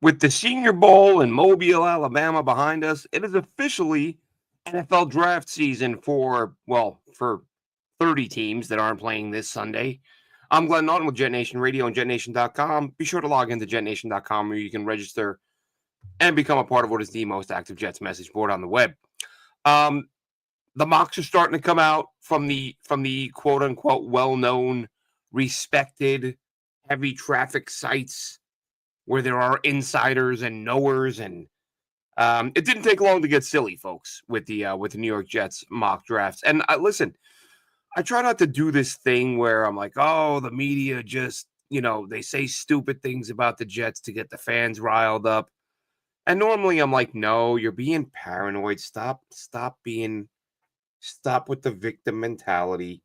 With the Senior Bowl in Mobile, Alabama behind us, it is officially NFL draft season for 30 teams that aren't playing this Sunday. I'm Glenn Naughton with Jet Nation Radio and JetNation.com. Be sure to log into JetNation.com where you can register and become a part of what is the most active Jets message board on the web. The mocks are starting to come out from the quote unquote well-known, respected, heavy traffic sites where there are insiders and knowers, and it didn't take long to get silly, folks, with the New York Jets mock drafts. And listen, I try not to do this thing where I'm like, oh, the media just, they say stupid things about the Jets to get the fans riled up. And normally I'm like, no, you're being paranoid. Stop with the victim mentality.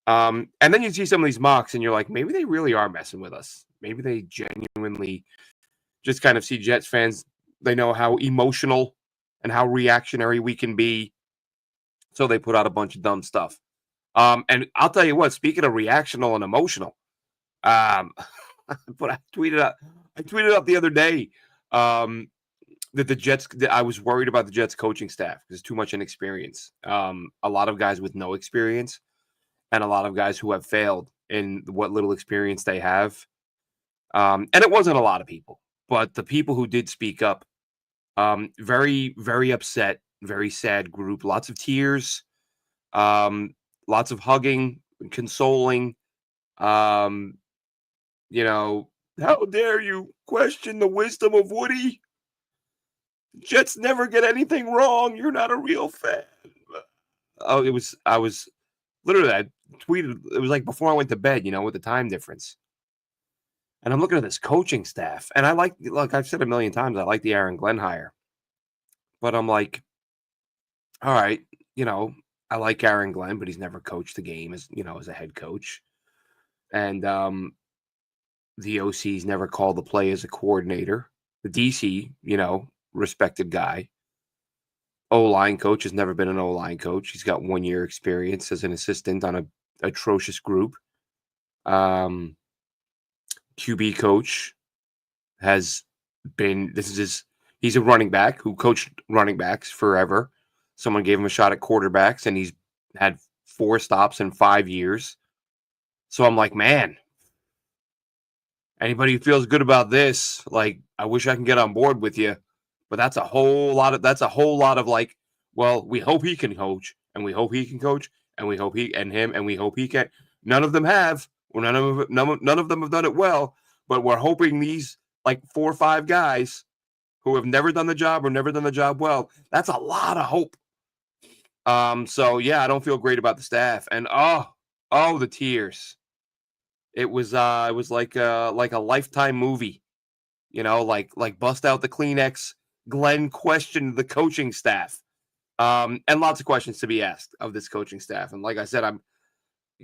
And then you see some of these mocks and you're like, maybe they really are messing with us. Maybe they genuinely just kind of see Jets fans. They know how emotional and how reactionary we can be. So they put out a bunch of dumb stuff. And I'll tell you what, speaking of reactional and emotional, but I tweeted out the other day that the Jets, that I was worried about the Jets coaching staff because too much inexperience. A lot of guys with no experience and a lot of guys who have failed in what little experience they have. And it wasn't a lot of people, but the people who did speak up, very, very upset, very sad group, lots of tears, lots of hugging, consoling. How dare you question the wisdom of Woody? Jets never get anything wrong. You're not a real fan. I was literally, I tweeted, it was like before I went to bed, with the time difference. And I'm looking at this coaching staff, and like I've said a million times, I like the Aaron Glenn hire. But I'm like, all right, I like Aaron Glenn, but he's never coached the game as a head coach. And the OC's never called the play as a coordinator. The DC, respected guy. O-line coach has never been an O-line coach. He's got 1 year experience as an assistant on a atrocious group. QB coach has been, he's a running back who coached running backs forever. Someone gave him a shot at quarterbacks, and he's had 4 stops in 5 years. So I'm like, man, anybody who feels good about this, like, I wish I can get on board with you. But that's a whole lot of like, well, we hope he can coach, and we hope he can coach, and we hope he can. None of them have. Well, none of them have done it well. But we're hoping these like 4 or 5 guys who have never done the job or never done the job well. That's a lot of hope. So yeah, I don't feel great about the staff, and the tears. It was like a Lifetime movie, like bust out the Kleenex. Glenn questioned the coaching staff, and lots of questions to be asked of this coaching staff. And like I said,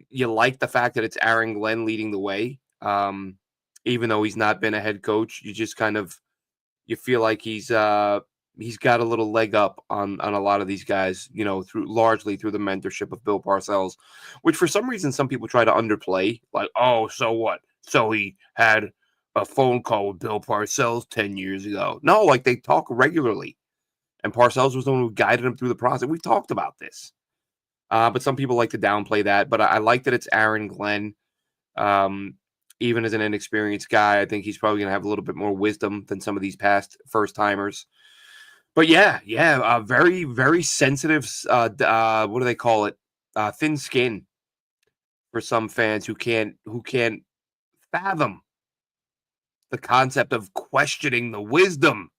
you like the fact that it's Aaron Glenn leading the way, even though he's not been a head coach. You just kind of feel like he's got a little leg up on a lot of these guys, largely through the mentorship of Bill Parcells, which for some reason some people try to underplay. Like, oh, so what? So he had a phone call with Bill Parcells 10 years ago. No, like they talk regularly. And Parcells was the one who guided him through the process. We've talked about this. But some people like to downplay that. But I like that it's Aaron Glenn. Even as an inexperienced guy, I think he's probably going to have a little bit more wisdom than some of these past first-timers. But yeah, very, very sensitive, what do they call it? Thin skin for some fans who can't fathom the concept of questioning the wisdom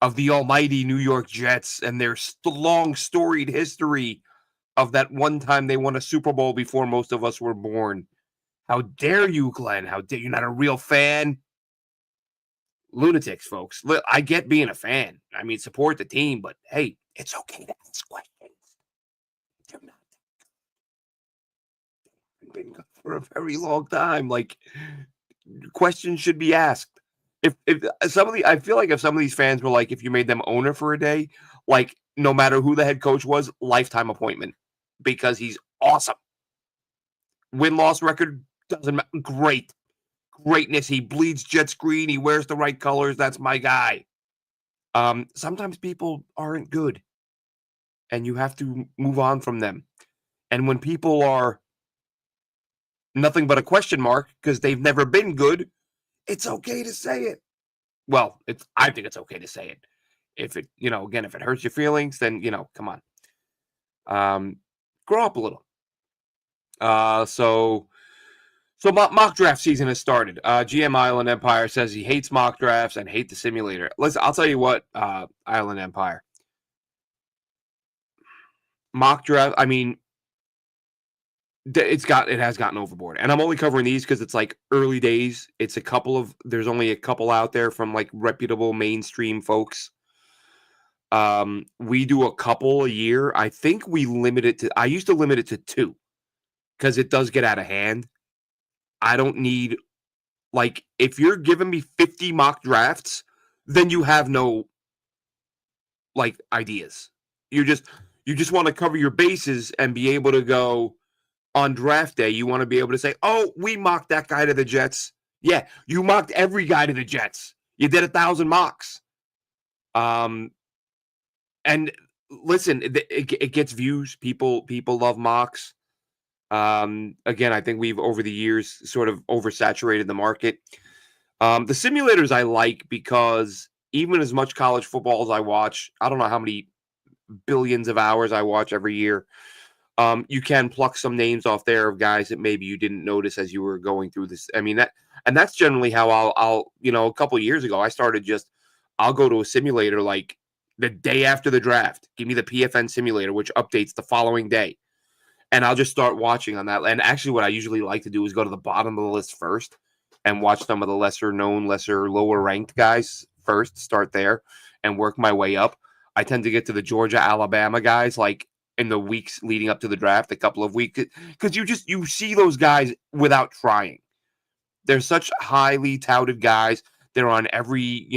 of the almighty New York Jets and their long storied history of that one time they won a Super Bowl before most of us were born. How dare you, Glenn? How dare you? Not a real fan? Lunatics, folks. I get being a fan. I mean, support the team, but hey, it's okay to ask questions. They're not been good for a very long time. Like, questions should be asked. If I feel like if some of these fans were like, if you made them owner for a day, like no matter who the head coach was, lifetime appointment because he's awesome. Win-loss record doesn't matter. Great. greatness. He bleeds Jets green. He wears the right colors. That's my guy. Sometimes people aren't good, and you have to move on from them. And when people are nothing but a question mark because they've never been good, it's okay to say it. Well, I think it's okay to say it. If it, again, if it hurts your feelings, then come on. Grow up a little. So mock draft season has started. GM Island Empire says he hates mock drafts and hate the simulator. Listen, I'll tell you what, Island Empire. Mock draft, I mean, it has gotten overboard. And I'm only covering these because it's like early days. There's only a couple out there from like reputable mainstream folks. We do a couple a year. I think I used to limit it to 2 because it does get out of hand. I don't need, like, if you're giving me 50 mock drafts, then you have no, like, ideas. You just want to cover your bases and be able to go on draft day. You want to be able to say, oh, we mocked that guy to the Jets. Yeah, you mocked every guy to the Jets. You did 1,000 mocks. And listen, it gets views. People love mocks. Again, I think we've over the years sort of oversaturated the market. The simulators I like because even as much college football as I watch, I don't know how many billions of hours I watch every year. You can pluck some names off there of guys that maybe you didn't notice as you were going through this. I mean, that's generally how I'll a couple of years ago, I started I'll go to a simulator like the day after the draft. Give me the PFN simulator, which updates the following day. And I'll just start watching on that. And actually what I usually like to do is go to the bottom of the list first and watch some of the lesser known, lower ranked guys first, start there and work my way up. I tend to get to the Georgia, Alabama guys like in the weeks leading up to the draft, a couple of weeks, because you see those guys without trying. They're such highly touted guys. They're on every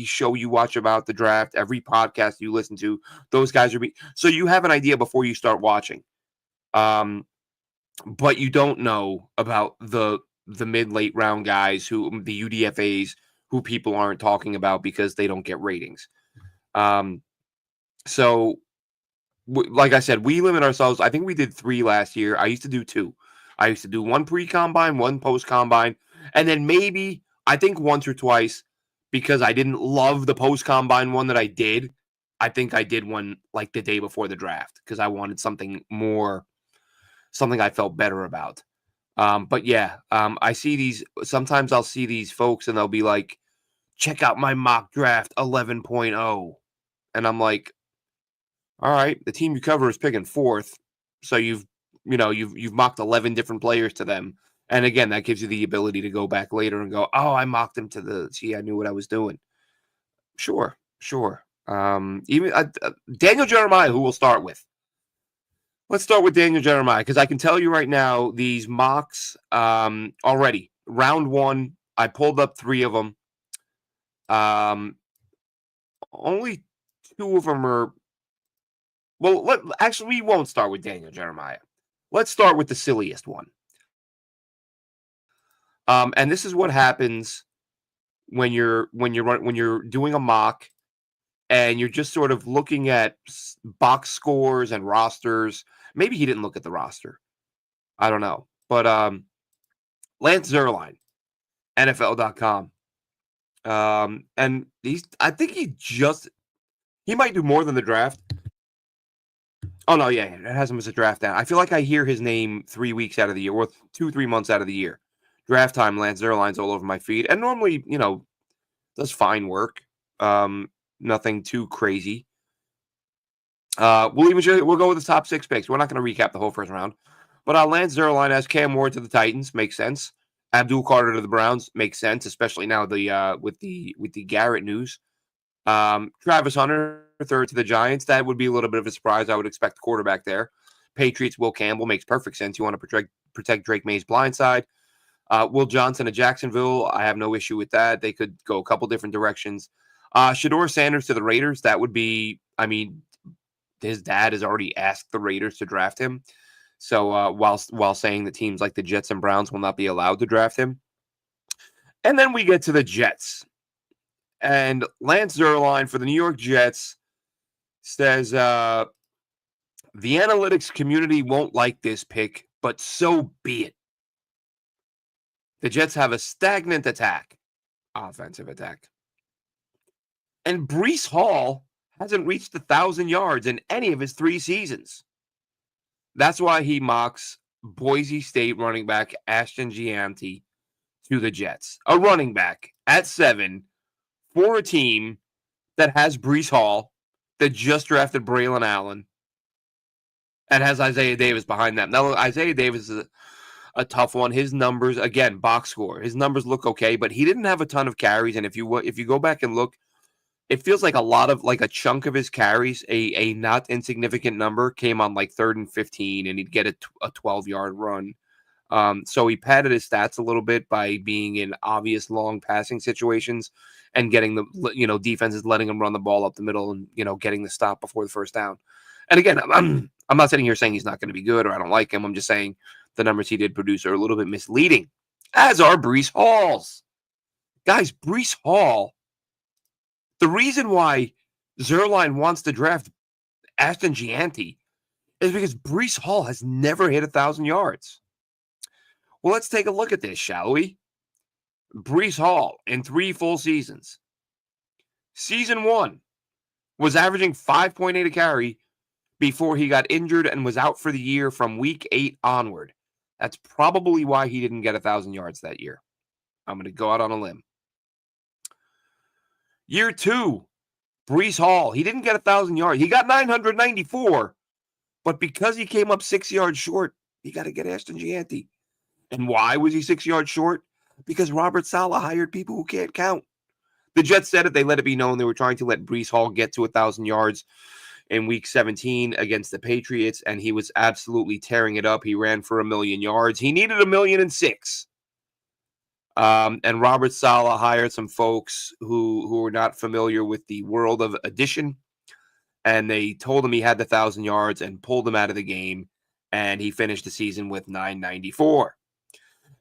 show you watch about the draft, every podcast you listen to. Those guys so you have an idea before you start watching. But you don't know about the mid-late round guys the UDFAs who people aren't talking about because they don't get ratings. So like I said, we limit ourselves. I think we did 3 last year. I used to do 2. I used to do 1 pre-combine, 1 post-combine, and then maybe I think once or twice because I didn't love the post-combine one that I did. I think I did one like the day before the draft because I wanted something I felt better about. But yeah, I see these, sometimes I'll see these folks and they'll be like, check out my mock draft 11.0. And I'm like, all right, the team you cover is picking 4th. So you've mocked 11 different players to them. And again, that gives you the ability to go back later and go, oh, I mocked them I knew what I was doing. Sure. Even Daniel Jeremiah, who we'll start with. Let's start with Daniel Jeremiah, because I can tell you right now, these mocks already. Round 1, I pulled up 3 of them. Only 2 of them are... Well, actually, we won't start with Daniel Jeremiah. Let's start with the silliest one. And this is what happens when you're doing a mock and you're just sort of looking at box scores and rosters. Maybe he didn't look at the roster. I don't know. But Lance Zierlein, NFL.com. And I think he might do more than the draft. Oh, no, yeah, it has him as a draft down. I feel like I hear his name 3 weeks out of the year, or 2-3 months out of the year. Draft time, Lance Zierlein's all over my feed. And normally, does fine work. Nothing too crazy. We'll go with the top 6 picks. We're not going to recap the whole first round. But Lance Zierlein has Cam Ward to the Titans. Makes sense. Abdul Carter to the Browns. Makes sense, especially now with the Garrett news. Travis Hunter, 3rd to the Giants. That would be a little bit of a surprise. I would expect the quarterback there. Patriots, Will Campbell. Makes perfect sense. You want to protect Drake May's blind side. Will Johnson of Jacksonville. I have no issue with that. They could go a couple different directions. Shedeur Sanders to the Raiders. That would be, his dad has already asked the Raiders to draft him. So while saying that teams like the Jets and Browns will not be allowed to draft him. And then we get to the Jets. And Lance Zierlein for the New York Jets says, the analytics community won't like this pick, but so be it. The Jets have a stagnant attack, offensive attack. And Breece Hall hasn't reached 1,000 yards in any of his 3 seasons. That's why he mocks Boise State running back Ashton Gianti to the Jets. A running back at 7 for a team that has Breece Hall, that just drafted Braylon Allen, and has Isaiah Davis behind them. Now, Isaiah Davis is a tough one. His numbers, again, box score. His numbers look okay, but he didn't have a ton of carries. And if you go back and look, it feels like a chunk of his carries, a not insignificant number, came on like 3rd and 15, and he'd get a 12-yard run. So he padded his stats a little bit by being in obvious long passing situations and getting the defenses letting him run the ball up the middle and getting the stop before the first down. And again, I'm not sitting here saying he's not going to be good or I don't like him. I'm just saying the numbers he did produce are a little bit misleading, as are Breece Hall's. Guys, Breece Hall, the reason why Zierlein wants to draft Ashton Gianti is because Breece Hall has never hit 1,000 yards. Well, let's take a look at this, shall we? Breece Hall in 3 full seasons. Season 1 was averaging 5.8 a carry before he got injured and was out for the year from week 8 onward. That's probably why he didn't get 1,000 yards that year. I'm going to go out on a limb. Year 2, Breece Hall. He didn't get 1,000 yards. He got 994, but because he came up 6 yards short, you got to get Ashton Gianti. And why was he 6 yards short? Because Robert Saleh hired people who can't count. The Jets said it. They let it be known they were trying to let Breece Hall get to 1,000 yards in week 17 against the Patriots, and he was absolutely tearing it up. He ran for 1,000,000 yards. He needed 1,006,000. And Robert Saleh hired some folks who were not familiar with the world of addition, and they told him he had the 1,000 yards and pulled him out of the game, and he finished the season with 994.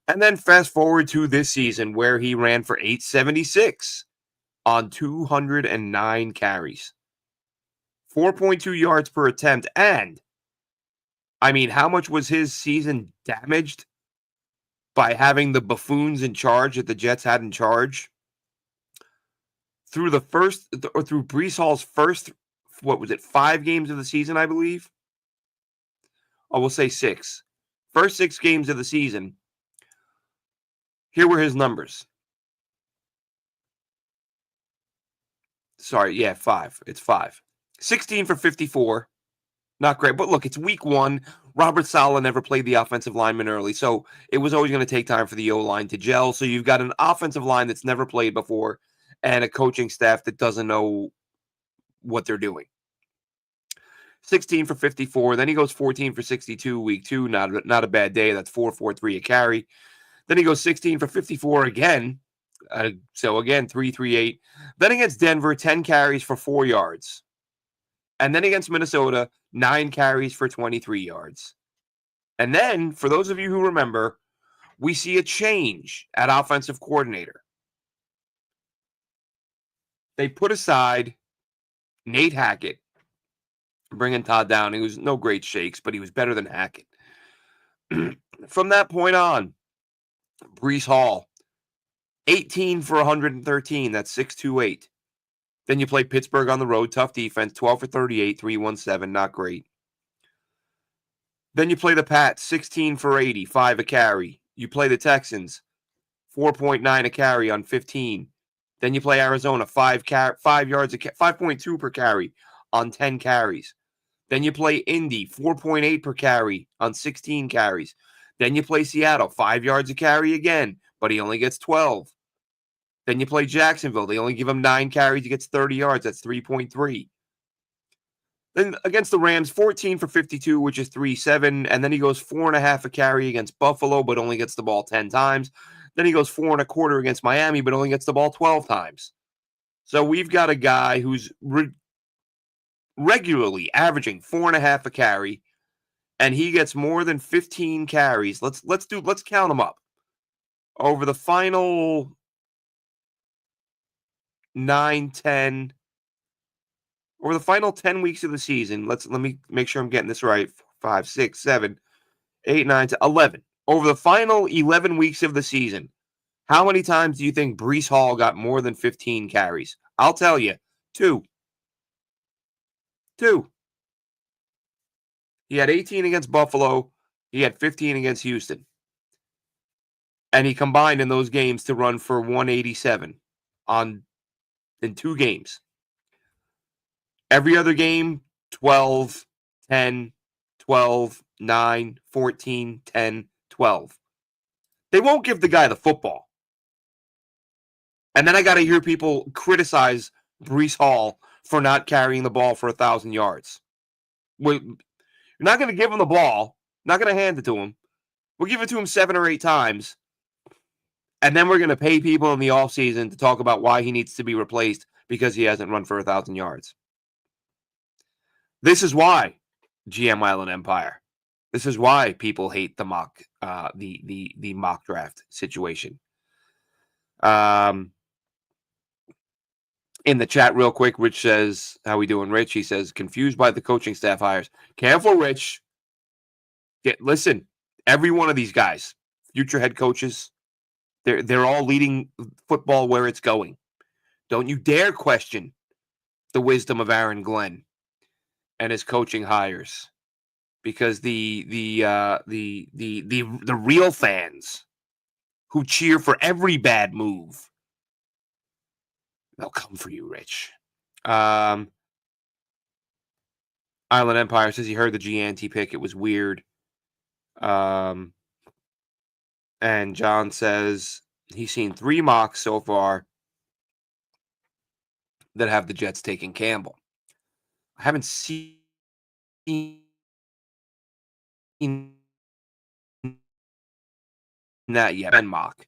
And then fast forward to this season where he ran for 876 on 209 carries. 4.2 yards per attempt. And, I mean, how much was his season damaged by having the buffoons in charge that the Jets had in charge? Through Breece Hall's first, 5 games of the season, I believe? I will say 6. First 6 games of the season, here were his numbers. Sorry, yeah, 5. It's 5. 16 for 54. Not great. But look, it's week 1. Robert Saleh never played the offensive lineman early, so it was always going to take time for the O-line to gel. So you've got an offensive line that's never played before and a coaching staff that doesn't know what they're doing. 16 for 54. Then he goes 14 for 62 week 2. Not a bad day. That's 4.43 a carry. Then he goes 16 for 54 again. So again, 3.38. Then against Denver, 10 carries for 4 yards. And then against Minnesota, 9 carries for 23 yards. And then, for those of you who remember, we see a change at offensive coordinator. They put aside Nate Hackett, bringing Todd Downing, who's no great shakes, but he was better than Hackett. From that point on, Breece Hall, 18 for 113. That's 6.28. Then you play Pittsburgh on the road, tough defense, 12 for 38, 3.17, not great. Then you play the Pats, 16 for 80, 5 a carry. You play the Texans, 4.9 a carry on 15. Then you play Arizona, 5 yards, 5.2 per carry on 10 carries. Then you play Indy, 4.8 per carry on 16 carries. Then you play Seattle, 5 yards a carry again, but he only gets 12. Then you play Jacksonville. They only give him 9 carries. He gets 30 yards. That's 3.3. Then against the Rams, 14 for 52, which is 3.7. And then he goes 4.5 a carry against Buffalo, but only gets the ball 10 times. Then he goes 4.25 against Miami, but only gets the ball 12 times. So we've got a guy who's regularly averaging 4.5 a carry, and he gets more than 15 carries. Let's count them up. Over the final 9, 10, over the final 10 weeks of the season, let me make sure I'm getting this right. 5, 6, 7, 8, 9, 10, 11. Over the final 11 weeks of the season, how many times do you think Breece Hall got more than 15 carries? I'll tell you, 2. 2. He had 18 against Buffalo. He had 15 against Houston. And he combined in those games to run for 187 in 2 games. Every other game, 12, 10, 12, 9, 14, 10, 12. They won't give the guy the football. And then I got to hear people criticize Breece Hall for not carrying the ball for 1,000 yards. You're not going to give him the ball. Not going to hand it to him. We'll give it to him 7 or 8 times. And then we're going to pay people in the offseason to talk about why he needs to be replaced because he hasn't run for 1,000 yards. This is why GM Island Empire. This is why people hate the mock the mock draft situation. In the chat real quick, Rich says, how we doing, Rich? He says, confused by the coaching staff hires. Careful, Rich. Listen, every one of these guys, future head coaches, they're all leading football where it's going. Don't you dare question the wisdom of Aaron Glenn and his coaching hires, because the real fans who cheer for every bad move, they'll come for you, Rich. Island Empire says he heard the Gianti pick. It was weird. And John says he's seen 3 mocks so far that have the Jets taking Campbell. I haven't seen that yet. Ben mock.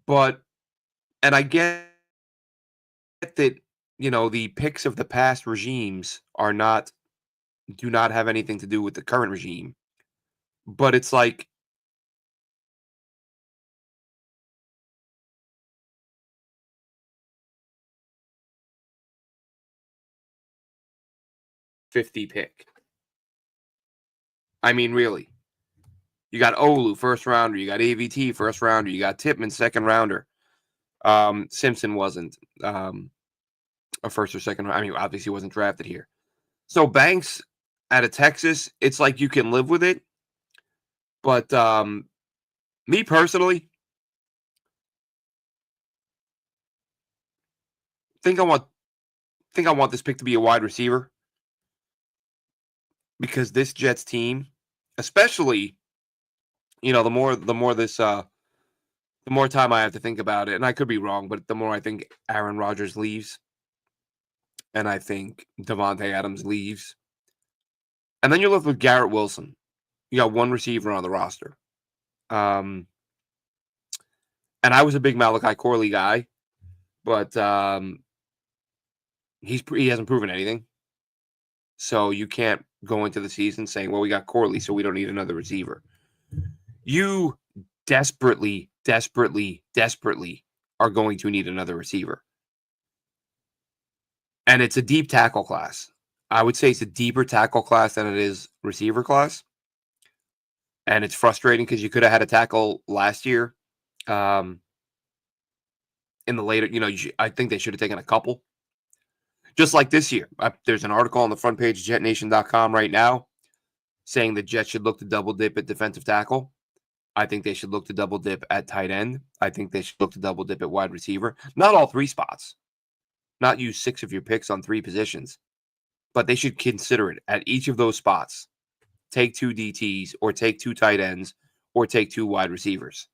But, and I get that, the picks of the past regimes do not have anything to do with the current regime. But it's like, $50 pick. I mean, really. You got Olu, first rounder. You got AVT, first rounder. You got Tippmann, second rounder. Simpson wasn't a first or second. I mean, obviously he wasn't drafted here. So Banks out of Texas, it's like you can live with it. But me personally, think I want this pick to be a wide receiver, because this Jets team, especially, the more time I have to think about it, and I could be wrong, but the more I think Aaron Rodgers leaves, and I think Devontae Adams leaves, and then you're left with Garrett Wilson. You got one receiver on the roster. And I was a big Malachi Corley guy, but he hasn't proven anything. So you can't go into the season saying, well, we got Corley, so we don't need another receiver. You desperately are going to need another receiver. And it's a deep tackle class. I would say it's a deeper tackle class than it is receiver class. And it's frustrating because you could have had a tackle last year. In the later, I think they should have taken a couple. Just like this year. There's an article on the front page of JetNation.com right now saying the Jets should look to double dip at defensive tackle. I think they should look to double dip at tight end. I think they should look to double dip at wide receiver. Not all 3 spots. Not use 6 of your picks on 3 positions. But they should consider it at each of those spots. Take 2 DTs, or take 2 tight ends, or take 2 wide receivers.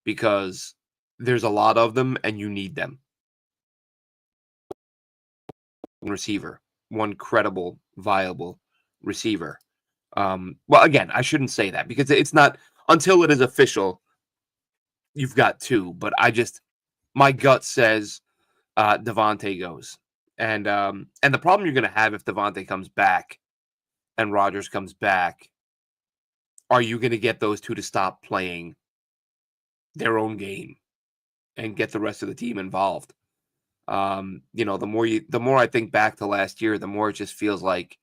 Because there's a lot of them and you need them. Receiver. One credible, viable receiver. Well, again, I shouldn't say that because it's not, until it is official, you've got 2. But my gut says Devontae goes. And the problem you're going to have if Devontae comes back and Rodgers comes back, are you going to get those two to stop playing their own game and get the rest of the team involved? The more I think back to last year, the more it just feels like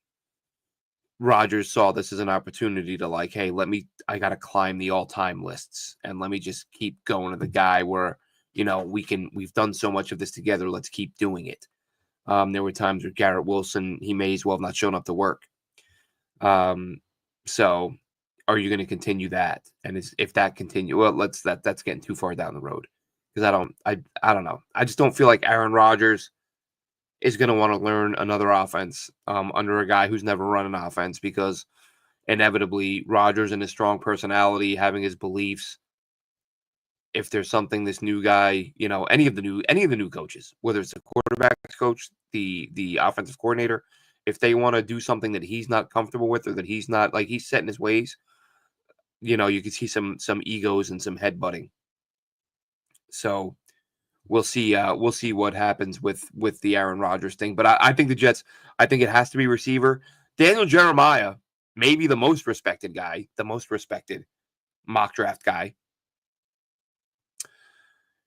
Rodgers saw this as an opportunity to like, hey, I got to climb the all-time lists and let me just keep going to the guy where, we've done so much of this together. Let's keep doing it. There were times where Garrett Wilson, he may as well have not shown up to work. So are you going to continue that? And if that continue, well, that's getting too far down the road because I don't know. I just don't feel like Aaron Rodgers is going to want to learn another offense under a guy who's never run an offense because inevitably Rodgers and his strong personality, having his beliefs, if there's something this new guy, any of the new coaches, whether it's the quarterback's coach, the offensive coordinator, if they want to do something that he's not comfortable with or that he's not like he's set in his ways, you could see some egos and some headbutting. So we'll see what happens with the Aaron Rodgers thing. But I think the Jets, I think it has to be receiver. Daniel Jeremiah, maybe the most respected guy, the most respected mock draft guy.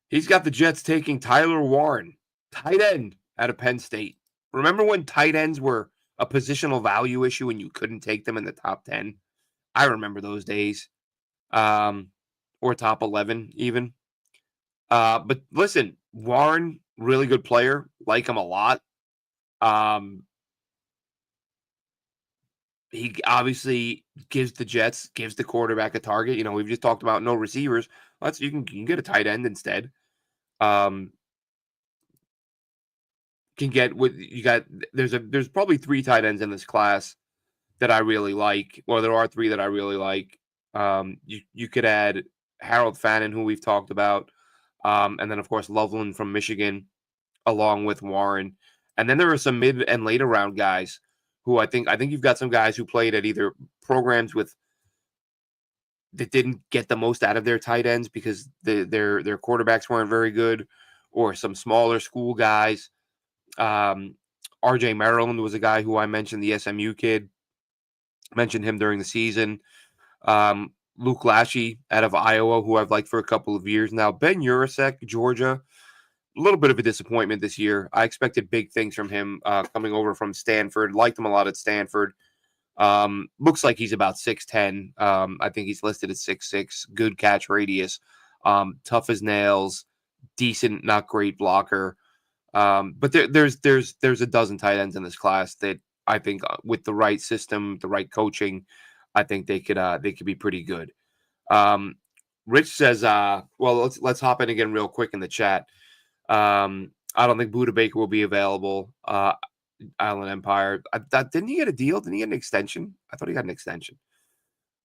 He's got the Jets taking Tyler Warren, tight end out of Penn State. Remember when tight ends were a positional value issue and you couldn't take them in the top 10? I remember those days. Or top 11 even. But listen, Warren, really good player. Like him a lot. He obviously gives the quarterback a target. We've just talked about no receivers. You can get a tight end instead. Can get what you got. There's probably 3 tight ends in this class that I really like. Well, there are 3 that I really like. You could add Harold Fannin, who we've talked about, and then of course Loveland from Michigan, along with Warren. And then there are some mid and later round guys who I think you've got some guys who played at either programs that didn't get the most out of their tight ends because their quarterbacks weren't very good, or some smaller school guys. RJ Maryland was a guy who I mentioned, the SMU kid. Mentioned him during the season. Luke Lachey out of Iowa, who I've liked for a couple of years now. Ben Urasek, Georgia. A little bit of a disappointment this year. I expected big things from him coming over from Stanford. Liked him a lot at Stanford. Looks like he's about 6'10". I think he's listed at 6'6". Good catch radius. Tough as nails. Decent, not great blocker. But there's a dozen tight ends in this class that I think with the right system, the right coaching, I think they could be pretty good. Rich says, well, let's hop in again real quick in the chat. I don't think Buda Baker will be available. Island Empire. Didn't he get a deal? Didn't he get an extension? I thought he got an extension.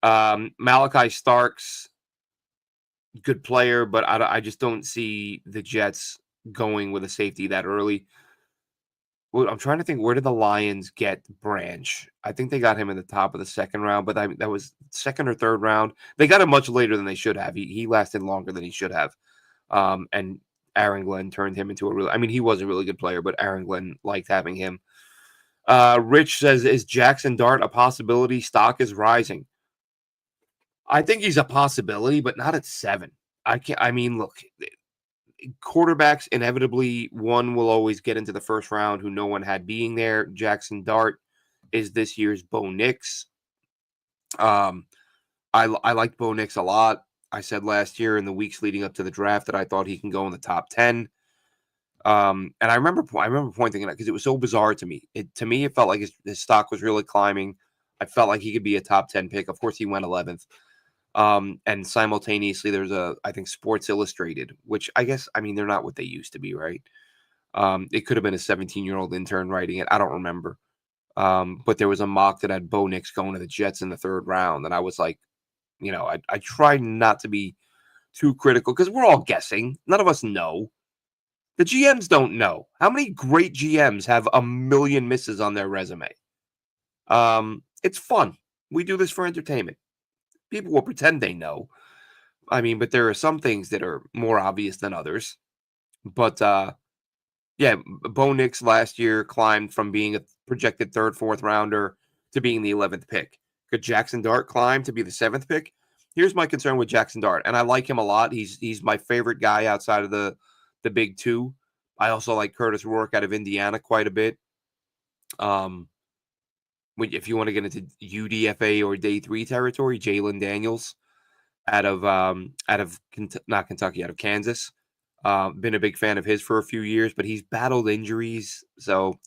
Malachi Starks, good player, but I just don't see the Jets going with a safety that early. Well, I'm trying to think, where did the Lions get Branch? I think they got him in the top of the second round, but that was second or third round. They got him much later than they should have. He lasted longer than he should have. And Aaron Glenn turned him into he was a really good player, but Aaron Glenn liked having him. Rich says, is Jackson Dart a possibility? Stock is rising. I think he's a possibility, but not at 7. Look, quarterbacks, inevitably, one will always get into the first round who no one had being there. Jackson Dart is this year's Bo Nix. I liked Bo Nix a lot. I said last year in the weeks leading up to the draft that I thought he can go in the top 10. And I remember pointing it out because it was so bizarre to me. To me, it felt like his stock was really climbing. I felt like he could be a top 10 pick. Of course, he went 11th. And simultaneously, there's I think Sports Illustrated, which I guess, they're not what they used to be, right? It could have been a 17-year-old intern writing it. I don't remember. But there was a mock that had Bo Nix going to the Jets in the 3rd round. And I was like, I try not to be too critical because we're all guessing. None of us know. The GMs don't know. How many great GMs have a million misses on their resume? It's fun. We do this for entertainment. People will pretend they know. But there are some things that are more obvious than others. But Yeah, Bo Nix last year climbed from being a projected third, fourth rounder to being the 11th pick. Could Jackson Dart climb to be the seventh pick? Here's my concern with Jackson Dart, and I like him a lot. He's my favorite guy outside of the big two. I also like Curtis Rourke out of Indiana quite a bit. Um, if you want to get into UDFA or day three territory, Jalen Daniels out of not Kentucky, out of Kansas. Been a big fan of his for a few years, but he's battled injuries, so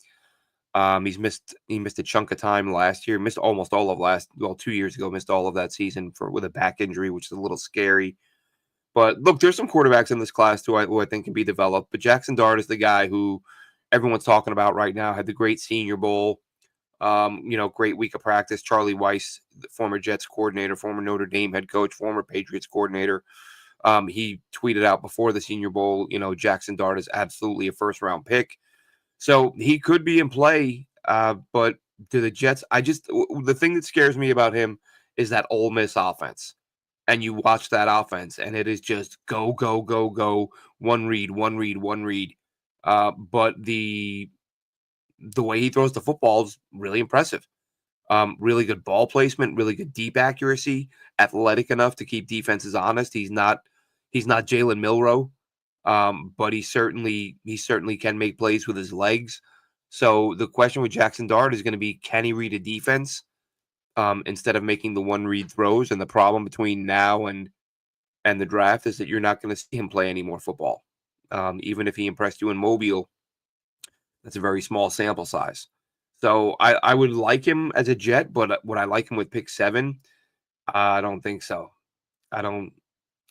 he missed a chunk of time last year. Missed almost all of 2 years ago. Missed all of that season with a back injury, which is a little scary. But look, there's some quarterbacks in this class who I think can be developed. But Jackson Dart is the guy who everyone's talking about right now. Had the great Senior Bowl. Great week of practice. Charlie Weiss, the former Jets coordinator, former Notre Dame head coach, former Patriots coordinator. He tweeted out before the Senior Bowl, Jackson Dart is absolutely a first round pick. So he could be in play. But to the Jets, the thing that scares me about him is that Ole Miss offense. And you watch that offense, and it is just go, go, go, go, one read, one read, one read. But the way he throws the football is really impressive. Really good ball placement, really good deep accuracy, athletic enough to keep defenses honest. He's not Jalen Milroe, but he certainly can make plays with his legs. So the question with Jackson Dart is going to be, can he read a defense instead of making the one read throws? And the problem between now and the draft is that you're not going to see him play any more football. Even if he impressed you in Mobile, that's a very small sample size. So I would like him as a Jet, but would I like him with pick 7? I don't think so. I don't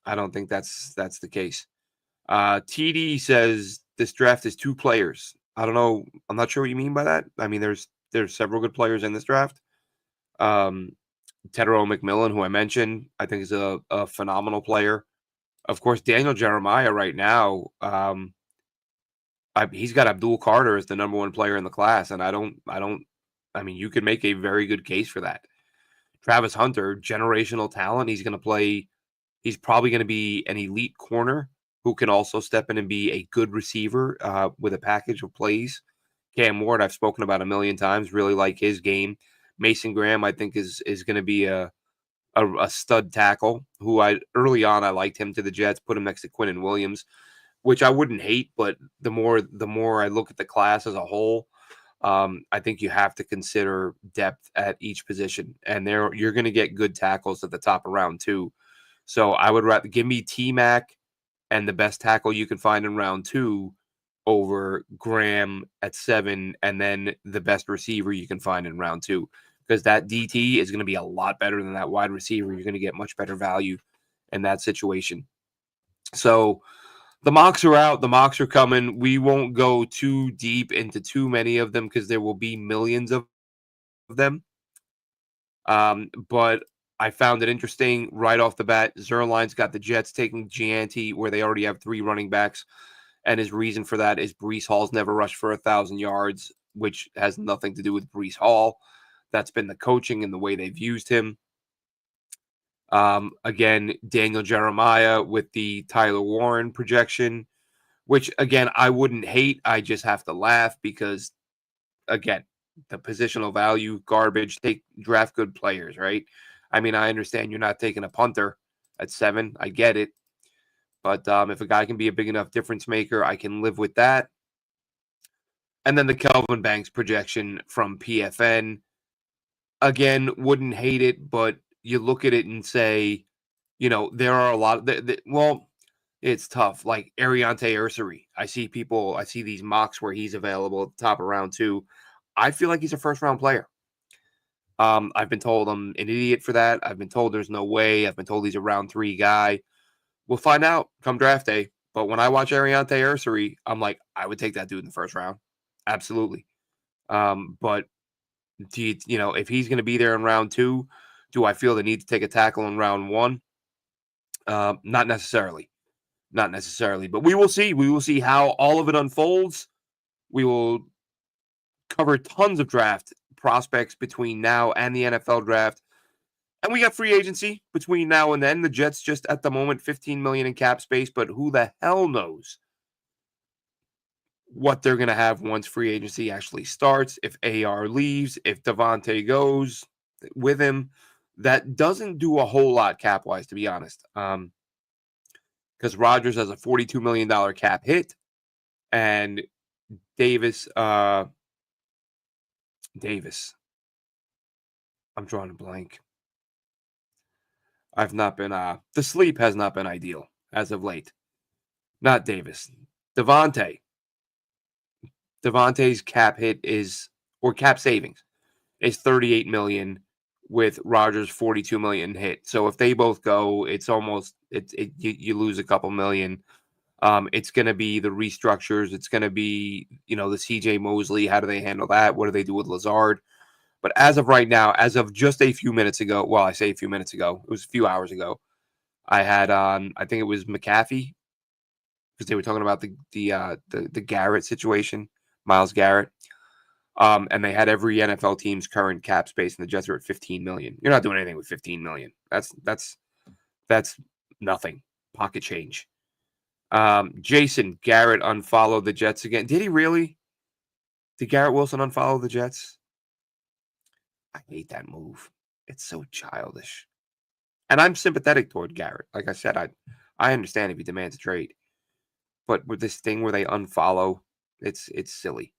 I don't think that's the case. TD says this draft is 2 players. I don't know. I'm not sure what you mean by that. I mean, there's several good players in this draft. Um, Tedero McMillan, who I mentioned, I think is a phenomenal player. Of course, Daniel Jeremiah right now, he's got Abdul Carter as the number 1 player in the class, and I mean, you could make a very good case for that. Travis Hunter, generational talent. He's probably going to be an elite corner who can also step in and be a good receiver with a package of plays. Cam Ward, I've spoken about a million times, really like his game. Mason Graham, I think, is going to be a stud tackle who early on I liked him to the Jets, put him next to Quinnen Williams, which I wouldn't hate, but the more I look at the class as a whole, I think you have to consider depth at each position, and you're going to get good tackles at the top of round 2. So I would rather give me T-Mac and the best tackle you can find in round 2 over Graham at 7, and then the best receiver you can find in round 2, because that DT is going to be a lot better than that wide receiver. You're going to get much better value in that situation. So the mocks are out. The mocks are coming. We won't go too deep into too many of them because there will be millions of them. But I found it interesting right off the bat. Zierlein's got the Jets taking Gianti, where they already have 3 running backs. And his reason for that is Breece Hall's never rushed for 1,000 yards, which has nothing to do with Breece Hall. That's been the coaching and the way they've used him. Again, Daniel Jeremiah with the Tyler Warren projection, which, again, I wouldn't hate. I just have to laugh because, again, the positional value, garbage. Draft good players, right? I mean, I understand you're not taking a punter at 7. I get it. But if a guy can be a big enough difference maker, I can live with that. And then the Kelvin Banks projection from PFN. Again, wouldn't hate it, but you look at it and say, there are a lot of well, it's tough. Like Ariante Ursary. I see these mocks where he's available at the top of round 2. I feel like he's a first round player. I've been told I'm an idiot for that. I've been told there's no way. I've been told he's a round 3 guy. We'll find out come draft day. But when I watch Ariante Ursary, I'm like, I would take that dude in the first round. Absolutely. But if he's going to be there in round 2, do I feel the need to take a tackle in round 1? Not necessarily. Not necessarily. But we will see. We will see how all of it unfolds. We will cover tons of draft prospects between now and the NFL draft. And we got free agency between now and then. The Jets just at the moment $15 million in cap space, but who the hell knows what they're going to have once free agency actually starts, if AR leaves, if Devontae goes with him. That doesn't do a whole lot cap wise, to be honest. Because Rodgers has a $42 million cap hit, and Davis, I'm drawing a blank. I've not been, the sleep has not been ideal as of late. Not Davis. Devontae. Devontae's cap hit is, or cap savings is 38 million with Rodgers 42 million hit. So if they both go, it's almost you lose a couple million. It's going to be the restructures. It's going to be, the CJ Mosley. How do they handle that? What do they do with Lazard? But as of right now, as of just a few minutes ago, well, I say a few minutes ago, it was a few hours ago, I had on, I think it was McAfee, because they were talking about the Garrett situation, Myles Garrett. And they had every NFL team's current cap space, and the Jets are at 15 million. You're not doing anything with 15 million. That's nothing. Pocket change. Jason Garrett unfollowed the Jets again. Did he really? Did Garrett Wilson unfollow the Jets? I hate that move. It's so childish. And I'm sympathetic toward Garrett. Like I said, I understand if he demands a trade. But with this thing where they unfollow, it's silly.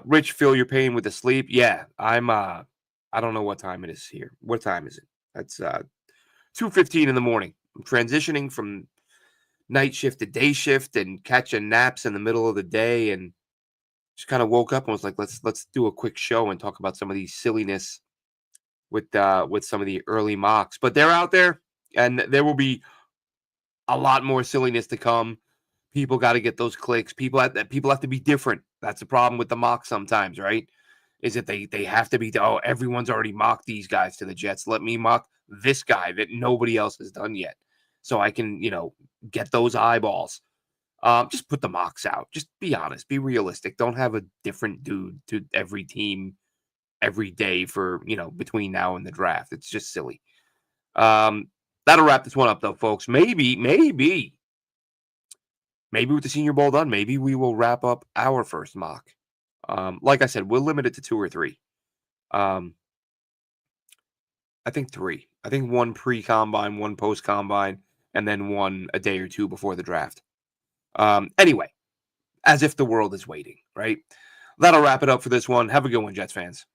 Rich, Phil, you're paying with the sleep. Yeah, I'm I don't know what time it is here. What time is it? That's 2:15 in the morning. I'm transitioning from night shift to day shift and catching naps in the middle of the day, and just kind of woke up and was like, let's do a quick show and talk about some of these silliness with some of the early mocks. But they're out there, and there will be a lot more silliness to come. People got to get those clicks. People have to be different. That's the problem with the mock sometimes, right? Is that they have to be, oh, everyone's already mocked these guys to the Jets. Let me mock this guy that nobody else has done yet. So I can, get those eyeballs. Just put the mocks out. Just be honest. Be realistic. Don't have a different dude to every team every day for, between now and the draft. It's just silly. That'll wrap this one up, though, folks. Maybe with the Senior Bowl done, maybe we will wrap up our first mock. Like I said, we'll limit it to 2 or 3. I think 3. I think 1 pre-combine, 1 post-combine, and then 1 a day or 2 before the draft. Anyway, as if the world is waiting, right? That'll wrap it up for this one. Have a good one, Jets fans.